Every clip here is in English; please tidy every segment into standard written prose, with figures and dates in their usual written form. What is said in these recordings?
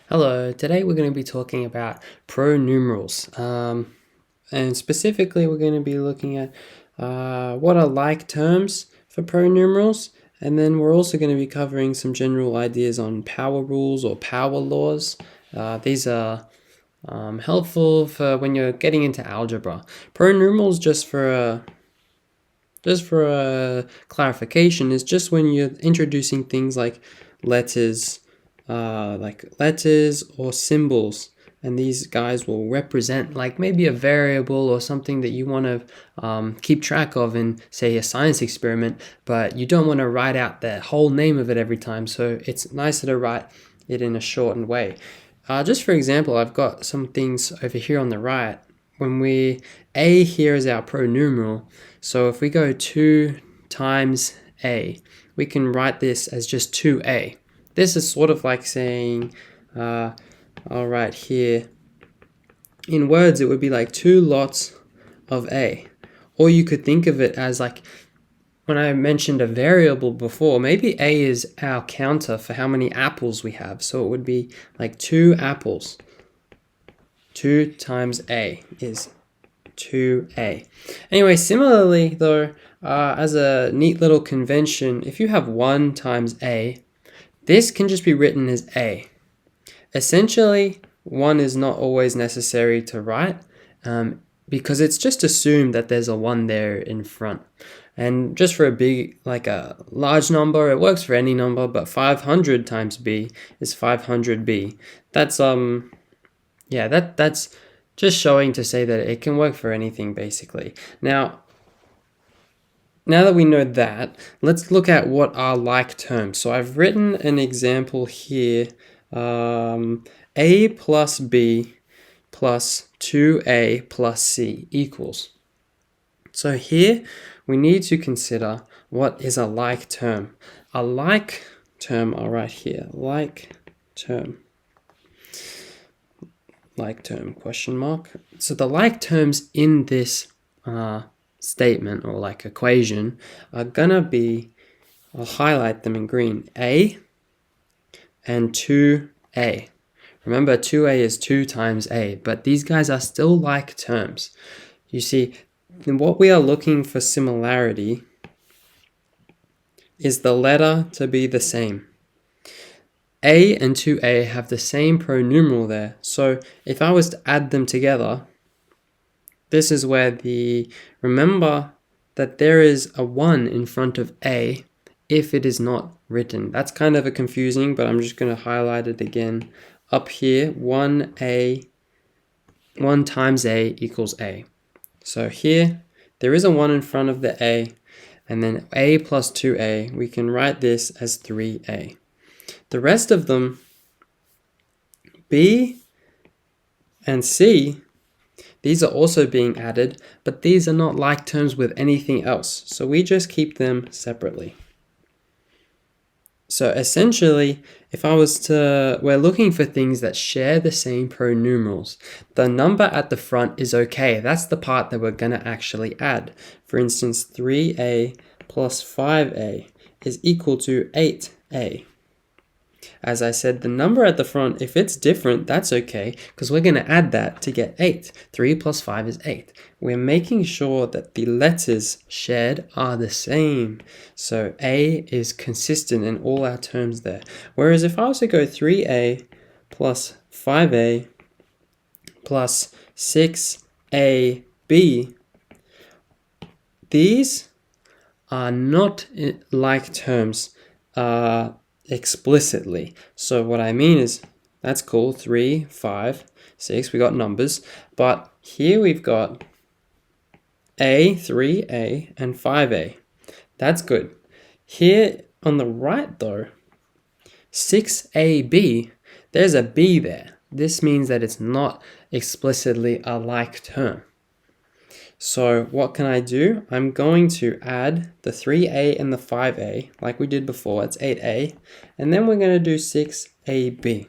Hello, today we're going to be talking about pronumerals. And specifically, we're going to be looking at what are like terms for pronumerals. And then we're also going to be covering some general ideas on power rules or power laws. These are helpful for when you're getting into algebra. Pronumerals, just for a clarification, is just when you're introducing things like letters, letters or symbols, and these guys will represent like maybe a variable or something that you want to keep track of in, say, a science experiment, but you don't want to write out the whole name of it every time. So it's nicer to write it in a shortened way. Just for example, I've got some things over here on the right. A here is our pronumeral. So if we go 2 times A, we can write this as just 2A. This is sort of like saying, I'll write here, in words, it would be like 2 lots of A. Or you could think of it as like, when I mentioned a variable before, maybe A is our counter for how many apples we have. So it would be like 2 apples. 2 times A is 2A. Anyway, similarly though, as a neat little convention, if you have 1 times A, this can just be written as A. Essentially, 1 is not always necessary to write because it's just assumed that there's a 1 there in front. And just for a large number, it works for any number, but 500 times B is 500B. That's that's just showing to say that it can work for anything basically. Now that we know that, let's look at what are like terms. So I've written an example here. A plus B plus 2A plus C equals. So here we need to consider what is a like term. A like term, I'll write here, like term, question mark. So the like terms in this statement or like equation are gonna be, I'll highlight them in green, A and 2A. Remember, 2A is 2 times A, but these guys are still like terms. You see, what we are looking for similarity is the letter to be the same. A and 2A have the same pronumeral there, so if I was to add them together, this is where remember that there is a 1 in front of A if it is not written. That's kind of confusing, but I'm just going to highlight it again. Up here, 1 times A equals A. So here, there is a 1 in front of the A, and then A plus 2A, we can write this as 3A. The rest of them, B and C, these are also being added, but these are not like terms with anything else, so we just keep them separately. So essentially, we're looking for things that share the same pronumerals. The number at the front is okay. That's the part that we're going to actually add. For instance, 3A plus 5A is equal to 8A. As I said, the number at the front, if it's different, that's okay, because we're going to add that to get 8. 3 plus 5 is 8. We're making sure that the letters shared are the same. So A is consistent in all our terms there. Whereas if I was to go 3A plus 5A plus 6AB, these are not like terms explicitly. So what I mean is, that's cool, 3, 5, 6, we got numbers, but here we've got A, 3A, and 5A. That's good. Here on the right though, 6AB, there's a B there. This means that it's not explicitly a like term. So what can I do? I'm going to add the 3A and the 5A, like we did before, it's 8A, and then we're going to do 6AB.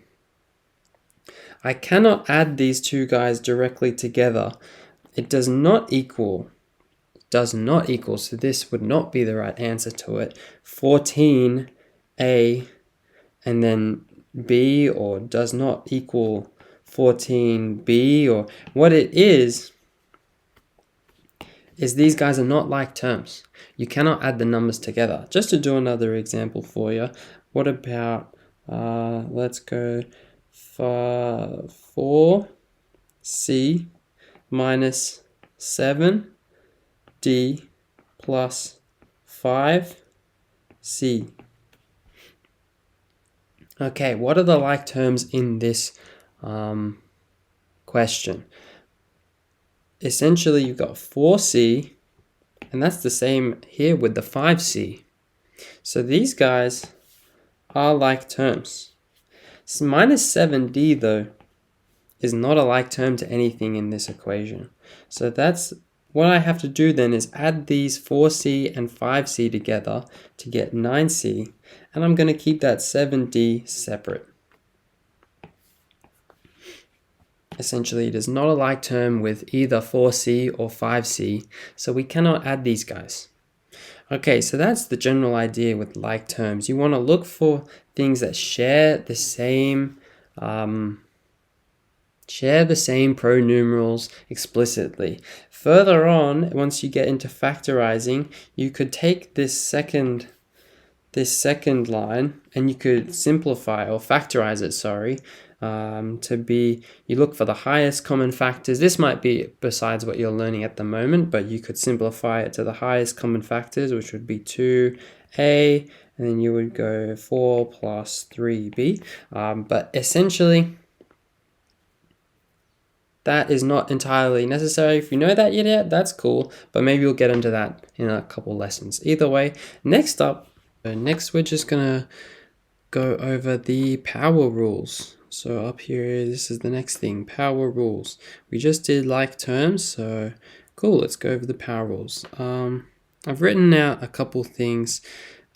I cannot add these two guys directly together. It does not equal, so this would not be the right answer to it, 14A and then b or does not equal 14b, or what it is these guys are not like terms. You cannot add the numbers together. Just to do another example for you, what about, let's go 4c minus 7d plus 5c. Okay, what are the like terms in this question? Essentially, you've got 4c, and that's the same here with the 5c. So these guys are like terms. So minus 7d, though, is not a like term to anything in this equation. So that's what I have to do then, is add these 4c and 5c together to get 9c, and I'm going to keep that 7d separate. Essentially, it is not a like term with either 4c or 5c, so we cannot add these guys. Okay, so that's the general idea with like terms. You want to look for things that share the same pronumerals explicitly. Further on, once you get into factorizing, you could take this second line and you could simplify or factorize it, to be, you look for the highest common factors. This might be besides what you're learning at the moment, but you could simplify it to the highest common factors, which would be 2a, and then you would go 4 plus 3b. But essentially, that is not entirely necessary. If you know that yet, that's cool, but maybe we'll get into that in a couple lessons. Either way, next we're just gonna go over the power rules. So up here, this is the next thing, power rules. We just did like terms, so cool, let's go over the power rules. I've written out a couple things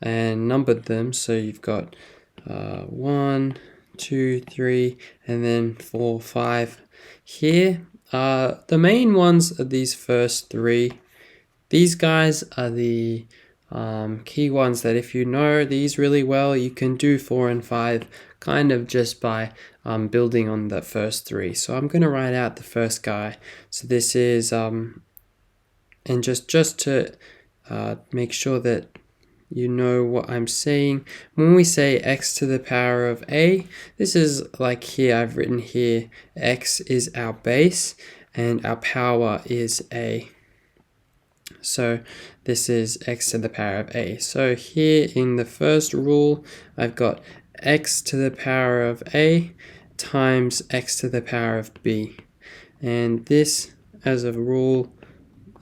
and numbered them, so you've got 1, 2, 3, and then 4, 5 here. The main ones are these first three. These guys are the key ones that if you know these really well, you can do 4 and 5 kind of just by building on the first three. So I'm going to write out the first guy. So this is, and just to make sure that you know what I'm saying, when we say x to the power of a, this is like here, I've written here, x is our base and our power is a. So this is x to the power of a. So here in the first rule, I've got x to the power of a times x to the power of b. And this, as a rule,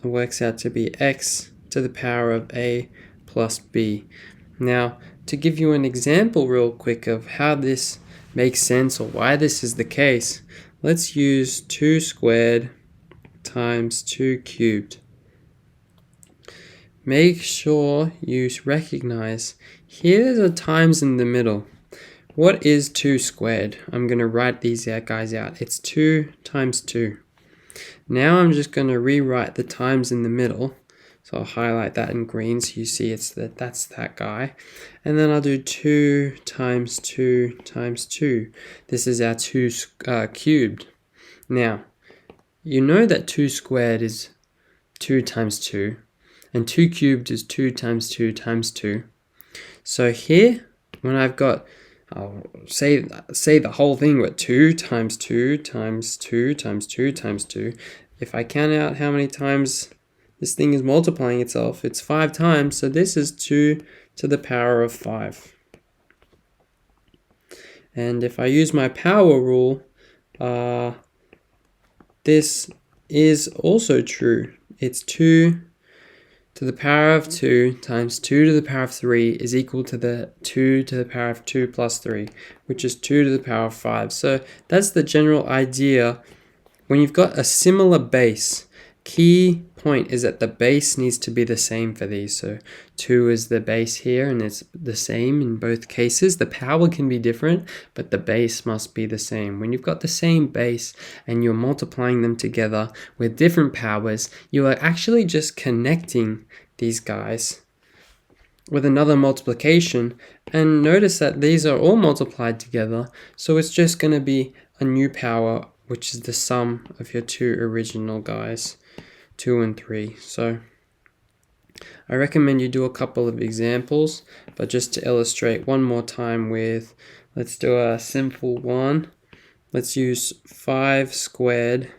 works out to be x to the power of a plus b. Now, to give you an example real quick of how this makes sense or why this is the case, let's use 2 squared times 2 cubed. Make sure you recognize here's a times in the middle. What is 2 squared? I'm going to write these guys out. It's 2 times 2. Now I'm just going to rewrite the times in the middle. So I'll highlight that in green so you see that's that guy. And then I'll do 2 times 2 times 2. This is our 2 cubed. Now, you know that 2 squared is 2 times 2. And 2 cubed is 2 times 2 times 2. So here, when I've got, I'll say the whole thing, but 2 times 2 times 2 times 2 times 2. If I count out how many times this thing is multiplying itself, it's 5 times. So this is 2 to the power of 5. And if I use my power rule, this is also true. It's 2 to the power of 2 times 2 to the power of 3 is equal to the 2 to the power of 2 plus 3, which is 2 to the power of 5. So that's the general idea. When you've got a similar base, key point is that the base needs to be the same for these. So 2 is the base here, and it's the same in both cases. The power can be different, but the base must be the same. When you've got the same base and you're multiplying them together with different powers, you are actually just connecting these guys with another multiplication, and notice that these are all multiplied together, so it's just going to be a new power, which is the sum of your two original guys, 2 and 3. So I recommend you do a couple of examples, but just to illustrate one more time with, let's do a simple one. Let's use 5 squared,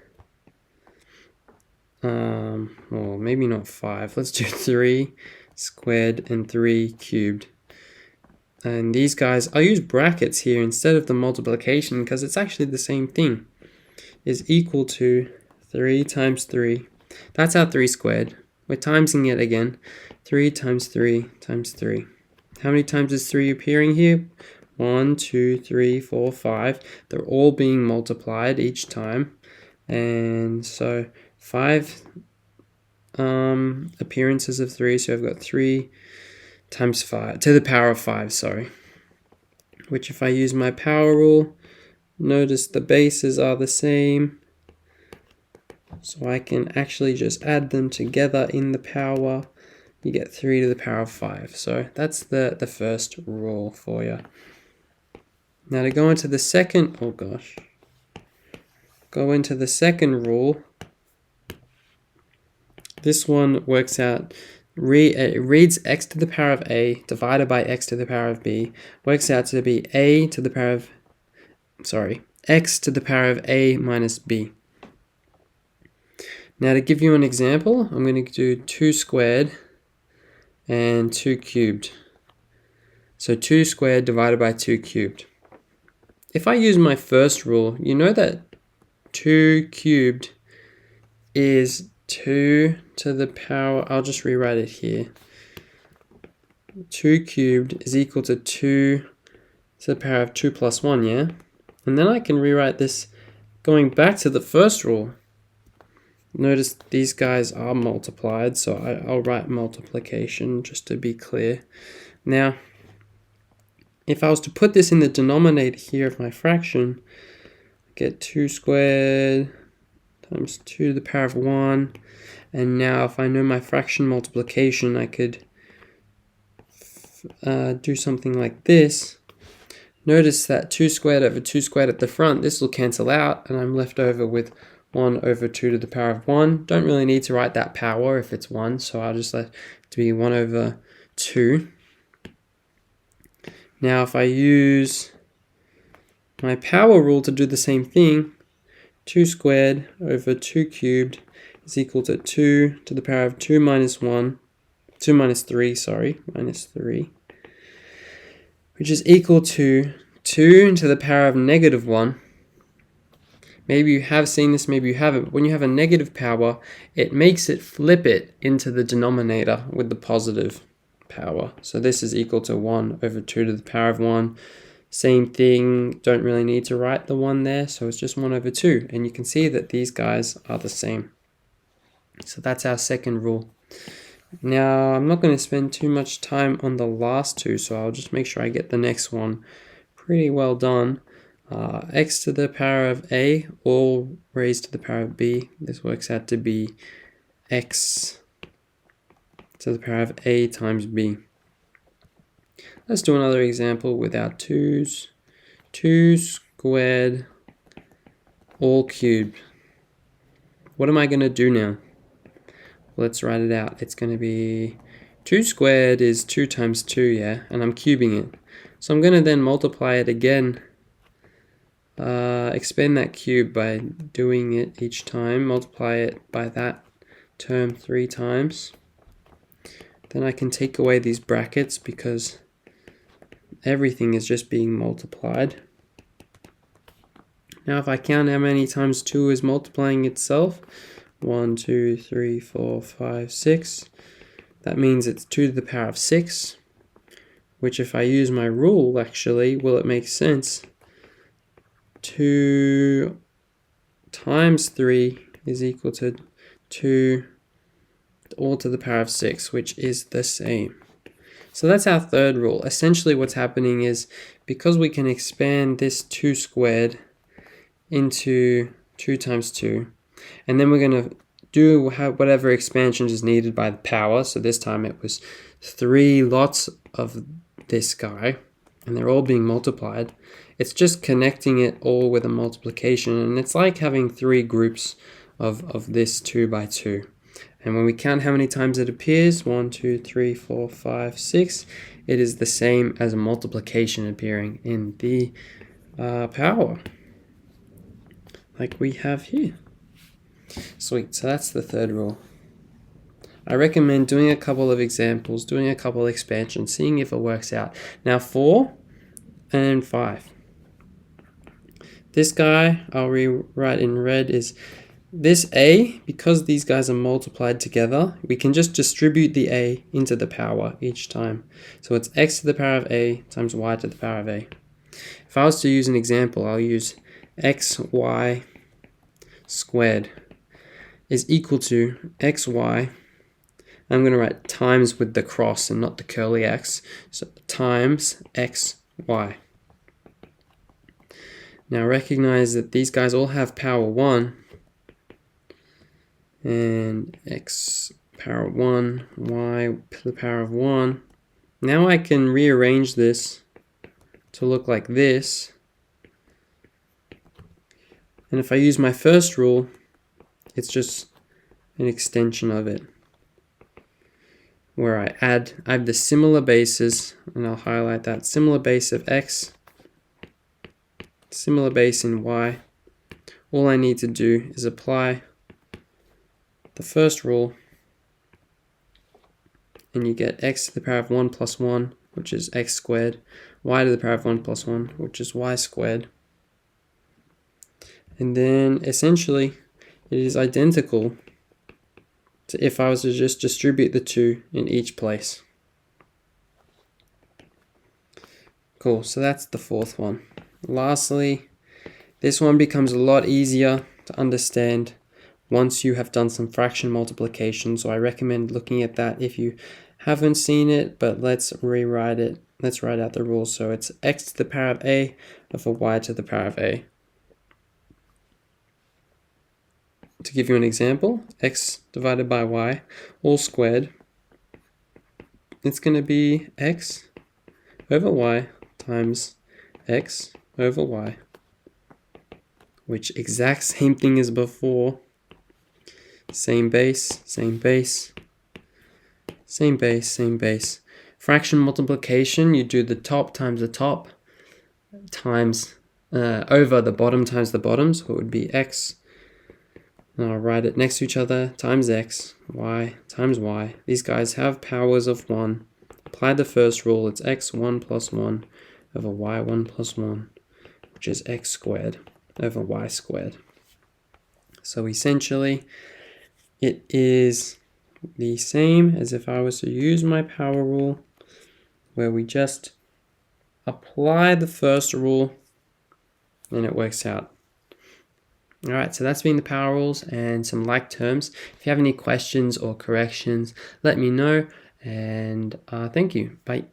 or maybe not 5, let's do 3 squared and 3 cubed. And these guys, I'll use brackets here instead of the multiplication because it's actually the same thing, is equal to 3 times 3. That's our 3 squared. We're timesing it again. 3 times 3 times 3. How many times is 3 appearing here? 1, 2, 3, 4, 5. They're all being multiplied each time. And so 5 appearances of 3. So I've got 3 times 5 to the power of 5, sorry. Which if I use my power rule, notice the bases are the same. So I can actually just add them together in the power. You get 3 to the power of 5. So that's the first rule for you. Now to go into the second, go into the second rule. This one works out, it reads x to the power of a divided by x to the power of b, works out to be x to the power of a minus b. Now to give you an example, I'm going to do 2 squared and 2 cubed. So 2 squared divided by 2 cubed. If I use my first rule, you know that 2 cubed is 2 to the power, I'll just rewrite it here. 2 cubed is equal to 2 to the power of 2 plus 1, yeah? And then I can rewrite this going back to the first rule. Notice these guys are multiplied, so I'll write multiplication just to be clear. Now, if I was to put this in the denominator here of my fraction, I get 2 squared times 2 to the power of 1. And now if I know my fraction multiplication, I could do something like this. Notice that 2 squared over 2 squared at the front, this will cancel out, and I'm left over with 1 over 2 to the power of 1. Don't really need to write that power if it's 1, so I'll just let it be 1 over 2. Now if I use my power rule to do the same thing, 2 squared over 2 cubed is equal to 2 to the power of 2 minus 3, minus 3, which is equal to 2 to the power of negative 1. Maybe you have seen this, maybe you haven't. But when you have a negative power, it makes it flip it into the denominator with the positive power. So this is equal to 1 over 2 to the power of 1. Same thing, don't really need to write the 1 there, so it's just 1 over 2. And you can see that these guys are the same. So that's our second rule. Now, I'm not going to spend too much time on the last two, so I'll just make sure I get the next one pretty well done. X to the power of a, all raised to the power of b. This works out to be x to the power of a times b. Let's do another example with our 2's. 2 squared all cubed. What am I going to do now? Let's write it out. It's going to be 2 squared is 2 times 2, yeah? And I'm cubing it. So I'm going to then multiply it again. Expand that cube by doing it each time. Multiply it by that term 3 times. Then I can take away these brackets because everything is just being multiplied. Now if I count how many times 2 is multiplying itself, 1, 2, 3, 4, 5, 6. That means it's 2 to the power of 6, which if I use my rule, actually, will it make sense? 2 times 3 is equal to 2 all to the power of 6, which is the same. So that's our third rule. Essentially what's happening is, because we can expand this 2 squared into 2 times 2, and then we're going to do whatever expansion is needed by the power. So this time it was 3 lots of this guy, and they're all being multiplied, it's just connecting it all with a multiplication, and it's like having 3 groups of this 2 by 2. And when we count how many times it appears, 1, 2, 3, 4, 5, 6, it is the same as a multiplication appearing in the power, like we have here. Sweet, so that's the third rule. I recommend doing a couple of examples, doing a couple of expansions, seeing if it works out. Now 4 and 5. This guy, I'll rewrite in red, is this a, because these guys are multiplied together, we can just distribute the a into the power each time. So it's x to the power of a times y to the power of a. If I was to use an example, I'll use xy squared is equal to xy. I'm going to write times with the cross and not the curly x. So times xy. Now recognize that these guys all have power 1. And x power 1, y to the power of 1. Now I can rearrange this to look like this. And if I use my first rule, it's just an extension of it, where I have the similar bases, and I'll highlight that similar base of x, similar base in y. All I need to do is apply the first rule, and you get x to the power of 1 plus 1, which is x squared, y to the power of 1 plus 1, which is y squared. And then essentially it is identical to if I was to just distribute the 2 in each place. Cool, so that's the fourth one. Lastly, this one becomes a lot easier to understand once you have done some fraction multiplication, so I recommend looking at that if you haven't seen it, but let's rewrite it. Let's write out the rules. So it's x to the power of a over y to the power of a. To give you an example, x divided by y, all squared, it's going to be x over y times x over y, which exact same thing as before. Same base, same base, same base, same base. Fraction multiplication, you do the top times the top times over the bottom times the bottom, so it would be x. And I'll write it next to each other, times x, y times y. These guys have powers of 1. Apply the first rule, it's x1 plus 1 over y1 plus 1, which is x squared over y squared. So essentially, it is the same as if I was to use my power rule, where we just apply the first rule and it works out. Alright, so that's been the power rules and some like terms. If you have any questions or corrections, let me know, and thank you. Bye.